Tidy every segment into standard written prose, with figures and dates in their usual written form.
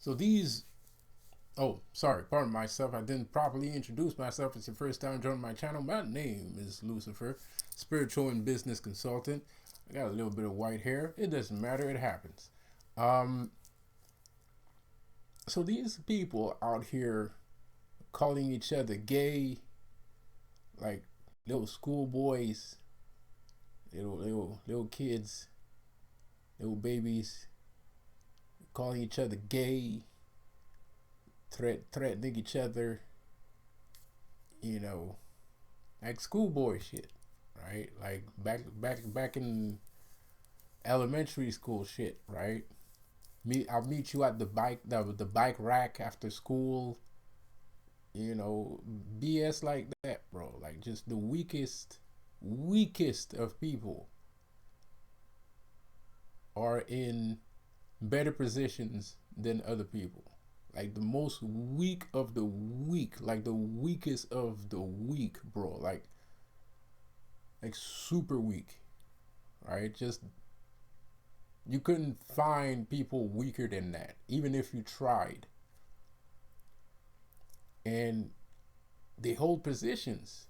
So these, oh, sorry, pardon myself. I didn't properly introduce myself. It's your first time joining my channel. My name is Lucifer, spiritual and business consultant. I got a little bit of white hair. It doesn't matter. It happens. Um, so these people out here calling each other gay, like little schoolboys, little kids, little babies, calling each other gay, threatening each other, you know, like schoolboy shit, right? Like back in elementary school shit, right? I'll meet you at the bike rack after school, BS like that, bro. Like just the weakest of people are in better positions than other people. Like the most weak of the weak, like the weakest of the weak, bro. Like super weak, right? Just you couldn't find people weaker than that, even if you tried. And they hold positions.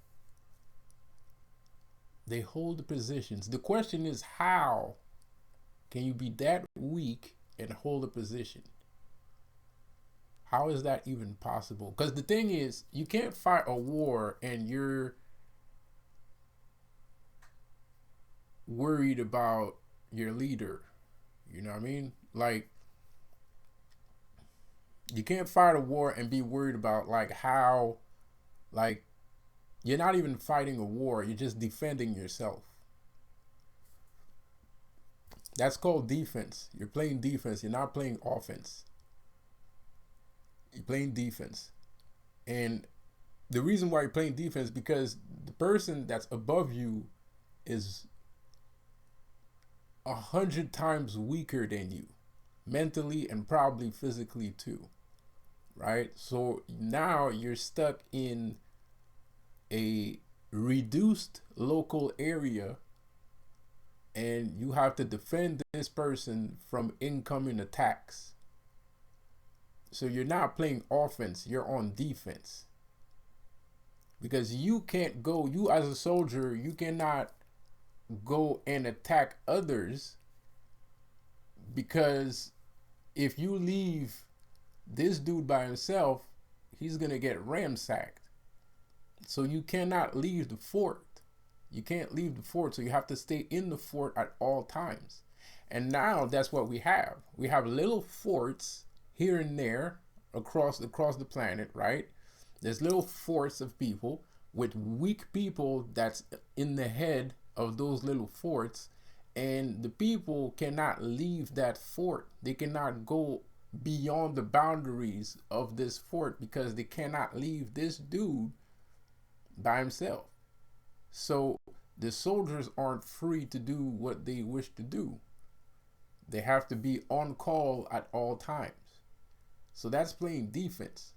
They hold the positions. The question is, how can you be that weak and hold a position? How is that even possible? Because the thing is, you can't fight a war and you're worried about your leader. You know what I mean? Like, you can't fight a war and be worried about like how, like, you're not even fighting a war, you're just defending yourself. That's called defense. You're playing defense, you're not playing offense. You're playing defense. And the reason why you're playing defense is because the person that's above you is 100 times weaker than you, mentally and probably physically too, right? So now you're stuck in a reduced local area and you have to defend this person from incoming attacks. So you're not playing offense, you're on defense. Because you can't go, you as a soldier, you cannot go and attack others, because if you leave this dude by himself, he's gonna get ransacked. So you cannot leave the fort. You can't leave the fort, so you have to stay in the fort at all times. And now that's what we have. We have little forts here and there across the planet, right? There's little forts of people with weak people that's in the head of those little forts, and the people cannot leave that fort. They cannot go beyond the boundaries of this fort because they cannot leave this dude by himself. So the soldiers aren't free to do what they wish to do. They have to be on call at all times. So that's playing defense,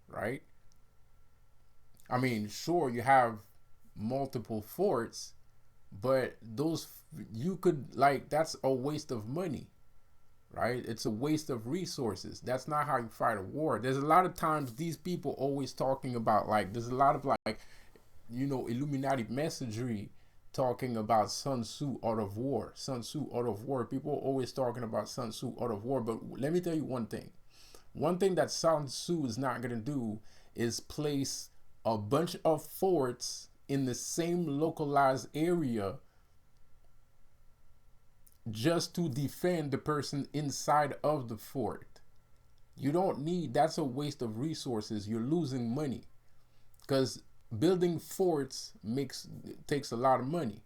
right? I mean, sure, you have multiple forts, but those, you could, like, that's a waste of money, right? It's a waste of resources. That's not how you fight a war. There's a lot of times these people always talking about, like, there's a lot of like, Illuminati messagery talking about Sun Tzu Art of War. Sun Tzu Art of War. People are always talking about Sun Tzu Art of War. But let me tell you one thing. One thing that Sun Tzu is not going to do is place a bunch of forts in the same localized area just to defend the person inside of the fort. You don't need, that's a waste of resources. You're losing money because building forts takes a lot of money,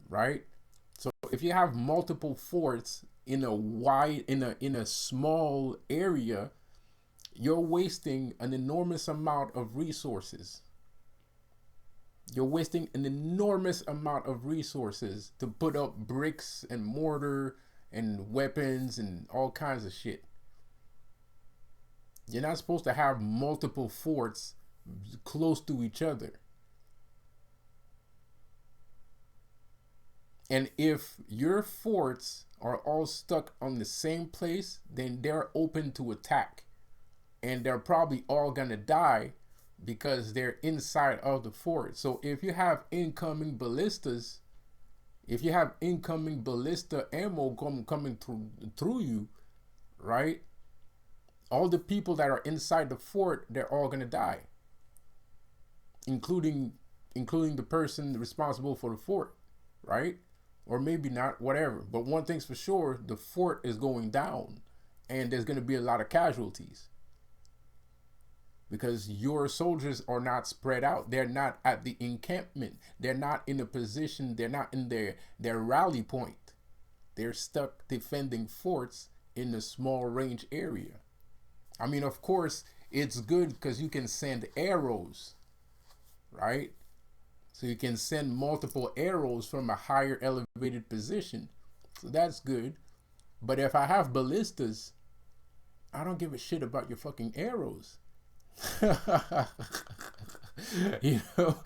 right? So if you have multiple forts in a small area, you're wasting an enormous amount of resources. You're wasting an enormous amount of resources to put up bricks and mortar and weapons and all kinds of shit. You're not supposed to have multiple forts close to each other. And if your forts are all stuck on the same place, then they're open to attack. And they're probably all going to die because they're inside of the fort. So if you have incoming ballistas, if you have incoming ballista ammo coming through you, right? All the people that are inside the fort, they're all going to die, including the person responsible for the fort, right? Or maybe not, whatever. But one thing's for sure, the fort is going down and there's going to be a lot of casualties because your soldiers are not spread out. They're not at the encampment. They're not in a position. They're not in their rally point. They're stuck defending forts in a small range area. I mean, of course, it's good because you can send arrows, right? So you can send multiple arrows from a higher elevated position. So that's good. But if I have ballistas, I don't give a shit about your fucking arrows. You know,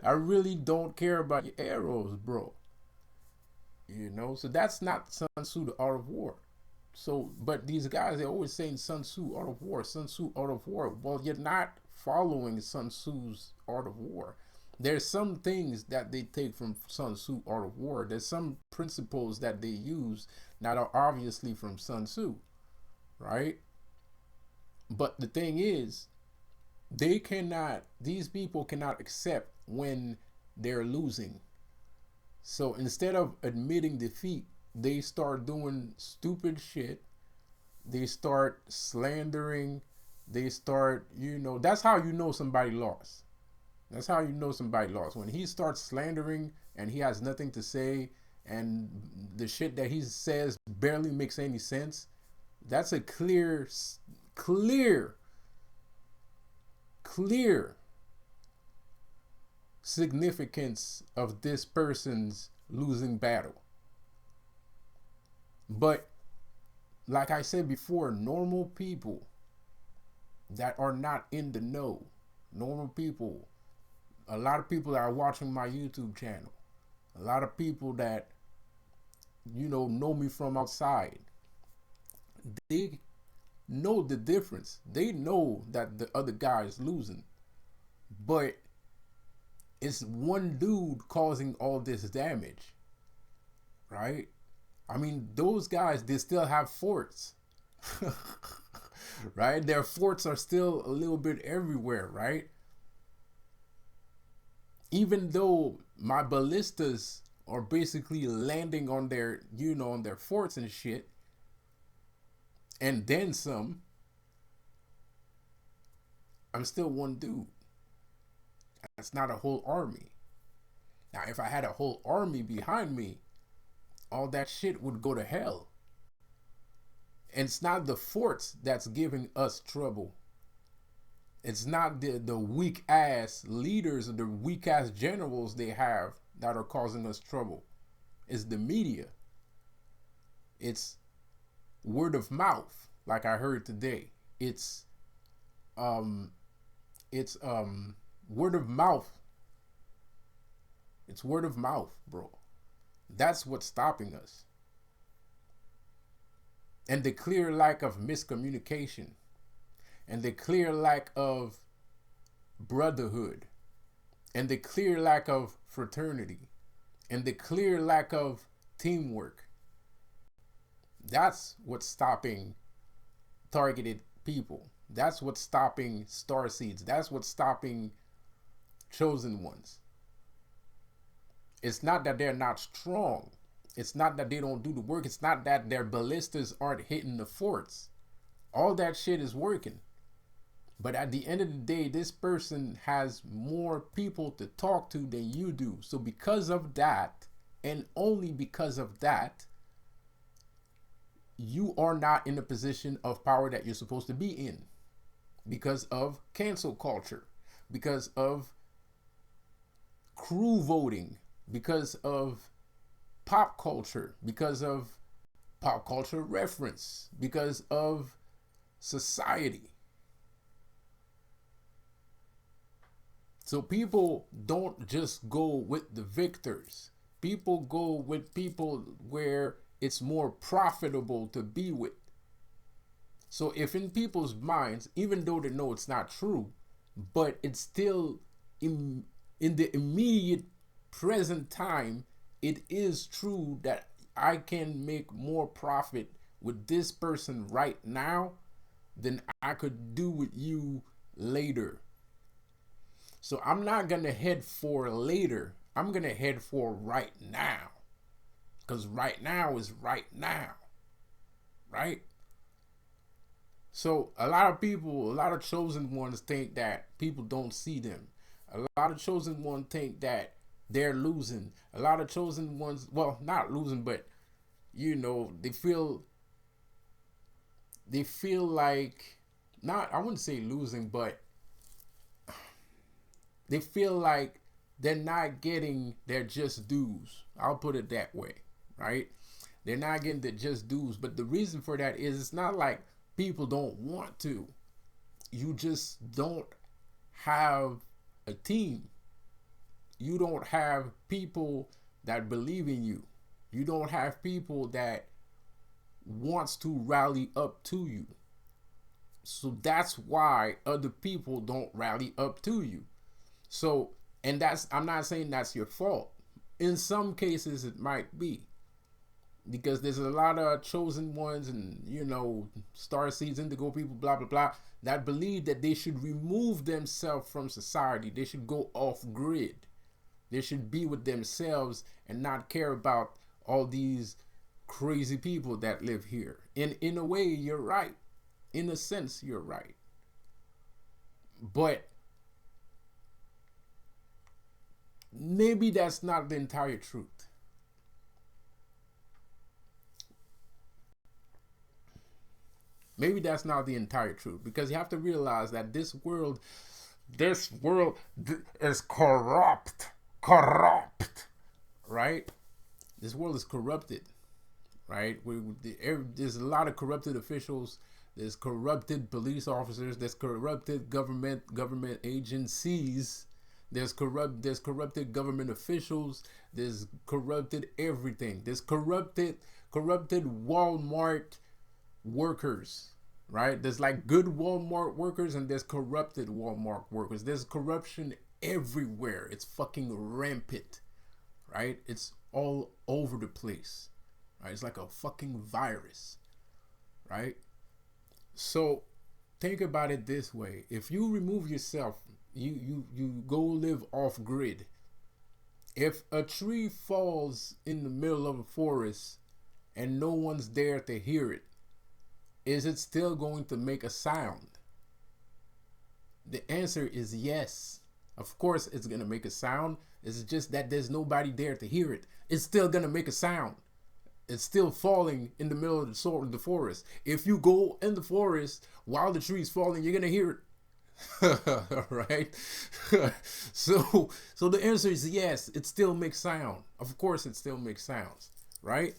I really don't care about your arrows, bro. You know, so that's not Sun Tzu, the Art of War. So, but these guys, they're always saying Sun Tzu, Art of War, Sun Tzu, Art of War. Well, you're not following Sun Tzu's Art of War. There's some things that they take from Sun Tzu, Art of War. There's some principles that they use that are obviously from Sun Tzu, right? But the thing is, these people cannot accept when they're losing. So instead of admitting defeat, they start doing stupid shit. They start slandering. They start, that's how you know somebody lost. That's how you know somebody lost. When he starts slandering and he has nothing to say and the shit that he says barely makes any sense, that's a clear significance of this person's losing battle. But like I said before, normal people that are not in the know, normal people, a lot of people that are watching my YouTube channel, a lot of people that, know me from outside, they know the difference. They know that the other guy is losing. But it's one dude causing all this damage, right? I mean, those guys, they still have forts, right? Their forts are still a little bit everywhere, right? Even though my ballistas are basically landing on their, on their forts and shit, and then some, I'm still one dude. That's not a whole army. Now, if I had a whole army behind me, all that shit would go to hell. And it's not the forts that's giving us trouble. It's not the weak ass leaders or the weak ass generals they have that are causing us trouble. It's the media. It's word of mouth, like I heard today. It's word of mouth. It's word of mouth, bro. That's what's stopping us. And the clear lack of miscommunication and the clear lack of brotherhood and the clear lack of fraternity and the clear lack of teamwork. That's what's stopping targeted people. That's what's stopping star seeds. That's what's stopping chosen ones. It's not that they're not strong. It's not that they don't do the work. It's not that their ballistas aren't hitting the forts. All that shit is working. But at the end of the day, this person has more people to talk to than you do. So because of that, and only because of that, you are not in the position of power that you're supposed to be in. Because of cancel culture. Because of crew voting. Because of pop culture, because of pop culture reference, because of society. So people don't just go with the victors. People go with people where it's more profitable to be with. So if in people's minds, even though they know it's not true, but it's still in the immediate present time, it is true that I can make more profit with this person right now than I could do with you later. So I'm not going to head for later. I'm going to head for right now. Because right now is right now. Right? So a lot of people, a lot of chosen ones think that people don't see them. A lot of chosen ones think that they're losing. A lot of chosen ones, well, not losing, but they feel like, not, I wouldn't say losing, but they feel like they're not getting their just dues. I'll put it that way, right? They're not getting their just dues. But the reason for that is it's not like people don't want to. You just don't have a team. You don't have people that believe in you. You don't have people that wants to rally up to you. So that's why other people don't rally up to you. So, and that's, I'm not saying that's your fault. In some cases it might be, because there's a lot of chosen ones and star seeds, indigo people, blah blah blah, that believe that they should remove themselves from society. They should go off grid. They should be with themselves and not care about all these crazy people that live here. And in a way, you're right. In a sense, you're right. But maybe that's not the entire truth. Maybe that's not the entire truth, because you have to realize that this world is corrupt, right? This world is corrupted, right? There's a lot of corrupted officials. There's corrupted police officers. There's corrupted government agencies. There's corrupted government officials. There's corrupted everything. There's corrupted Walmart workers, right? There's like good Walmart workers and there's corrupted Walmart workers. There's corruption everywhere. It's fucking rampant, right? It's all over the place, right? It's like a fucking virus, right? So think about it this way: if you remove yourself, you go live off grid. If a tree falls in the middle of a forest and no one's there to hear it, is it still going to make a sound? The answer is yes. Of course it's going to make a sound. It's just that there's nobody there to hear it. It's still going to make a sound. It's still falling in the middle of the forest. If you go in the forest while the tree's falling, you're going to hear it. Right? So the answer is yes, it still makes sound. Of course it still makes sounds, right?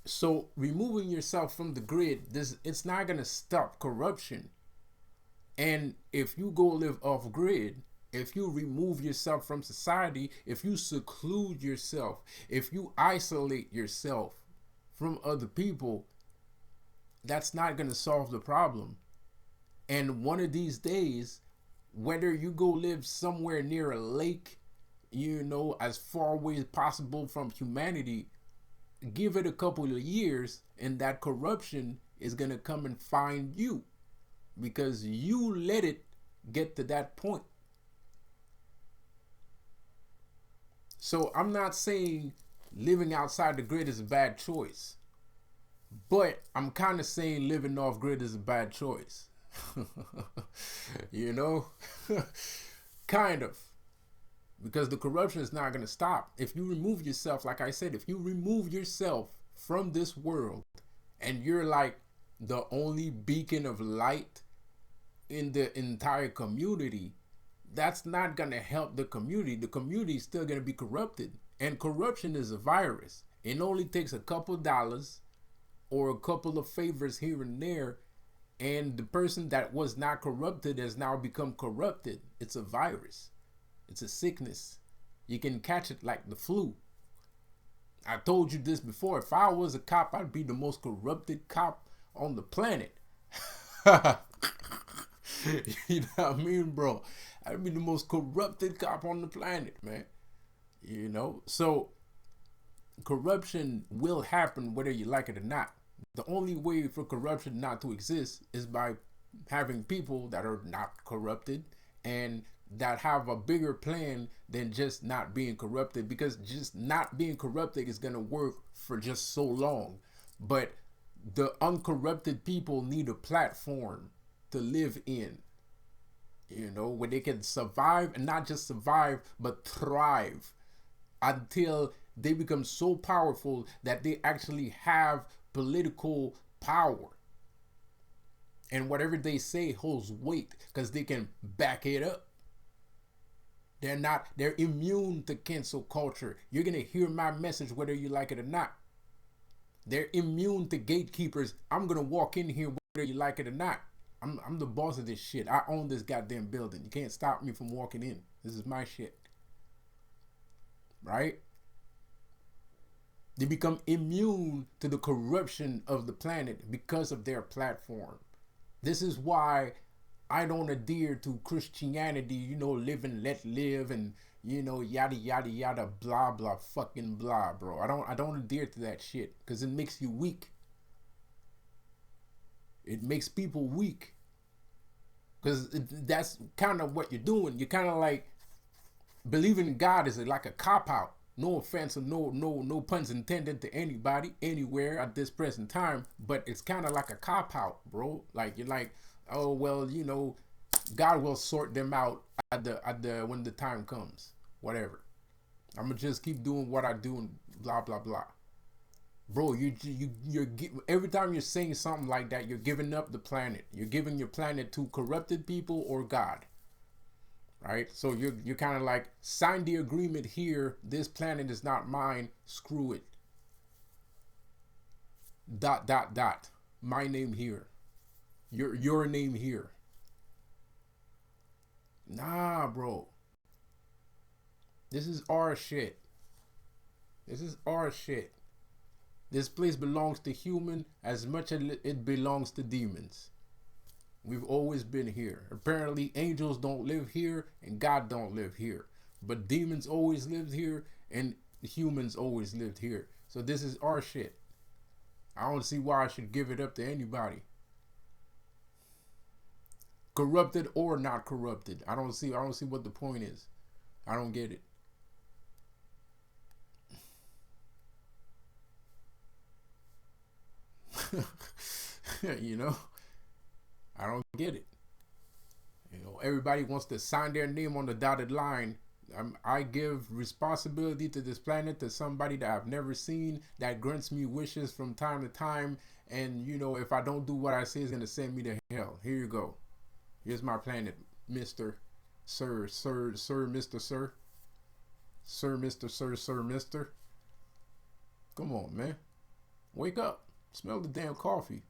So removing yourself from the grid, it's not going to stop corruption. And if you go live off grid, if you remove yourself from society, if you seclude yourself, if you isolate yourself from other people, that's not going to solve the problem. And one of these days, whether you go live somewhere near a lake, as far away as possible from humanity, give it a couple of years and that corruption is going to come and find you, because you let it get to that point. So I'm not saying living outside the grid is a bad choice, but I'm kind of saying living off grid is a bad choice. Kind of. Because the corruption is not going to stop. If you remove yourself, like I said, if you remove yourself from this world and you're like the only beacon of light in the entire community, that's not going to help the community. The community is still going to be corrupted. And corruption is a virus. It only takes a couple dollars or a couple of favors here and there, and the person that was not corrupted has now become corrupted. It's a virus. It's a sickness. You can catch it like the flu. I told you this before. If I was a cop, I'd be the most corrupted cop on the planet. You know what I mean, bro? I'd be the most corrupted cop on the planet, man. You know? So corruption will happen whether you like it or not. The only way for corruption not to exist is by having people that are not corrupted and that have a bigger plan than just not being corrupted, because just not being corrupted is going to work for just so long. But the uncorrupted people need a platform to live in, you know, where they can survive, and not just survive, but thrive until they become so powerful that they actually have political power. And whatever they say holds weight because they can back it up. They're immune to cancel culture. You're going to hear my message whether you like it or not. They're immune to gatekeepers. I'm going to walk in here whether you like it or not. I'm the boss of this shit. I own this goddamn building. You can't stop me from walking in. This is my shit. Right? They become immune to the corruption of the planet because of their platform. This is why I don't adhere to Christianity, you know, live and let live, and, you know, yada yada yada, blah blah fucking blah, bro. I don't adhere to that shit because it makes you weak. It makes people weak, because that's kind of what you're doing. You're kind of like believing in God is like a cop out. No offense or no puns intended to anybody anywhere at this present time, but it's kind of like a cop out, bro. Like you're like, oh well, you know, God will sort them out at the when the time comes. Whatever. I'm gonna just keep doing what I do and blah blah blah. Bro, you're every time you're saying something like that, you're giving up the planet. You're giving your planet to corrupted people or God. Right? So you're kind of like, sign the agreement here. This planet is not mine. Screw it. ... My name here. Your name here. Nah, bro. This is our shit. This is our shit. This place belongs to human as much as it belongs to demons. We've always been here. Apparently angels don't live here and God don't live here. But demons always lived here and humans always lived here. So this is our shit. I don't see why I should give it up to anybody. Corrupted or not corrupted. I don't see what the point is. I don't get it. You know? I don't get it. You know, everybody wants to sign their name on the dotted line. I give responsibility to this planet to somebody that I've never seen, that grants me wishes from time to time. And, you know, if I don't do what I say, it's going to send me to hell. Here you go. Here's my planet, Mr. Sir, Mr. Sir. Sir, Mr. Sir, Sir, Mr. Come on, man. Wake up. Smell the damn coffee.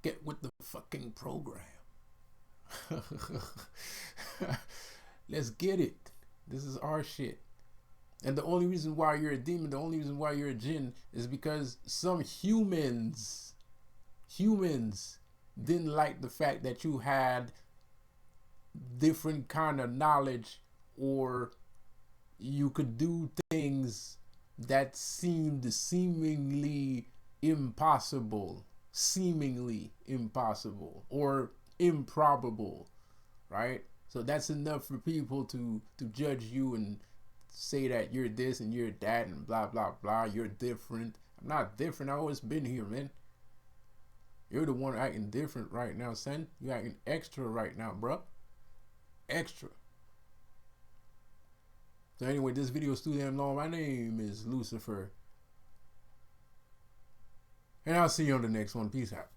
Get with the fucking program. Let's get it. This is our shit. And the only reason why you're a demon, the only reason why you're a jinn is because some humans didn't like the fact that you had different kind of knowledge, or you could do things that seemed seemingly impossible or improbable, right? So that's enough for people to judge you and say that you're this and you're that and blah blah blah. You're different. I'm not different. I've always been here, man. You're the one acting different right now, son. You're acting extra right now, bro. Extra. So anyway, this video is too damn long. My name is Lucifer, and I'll see you on the next one. Peace out.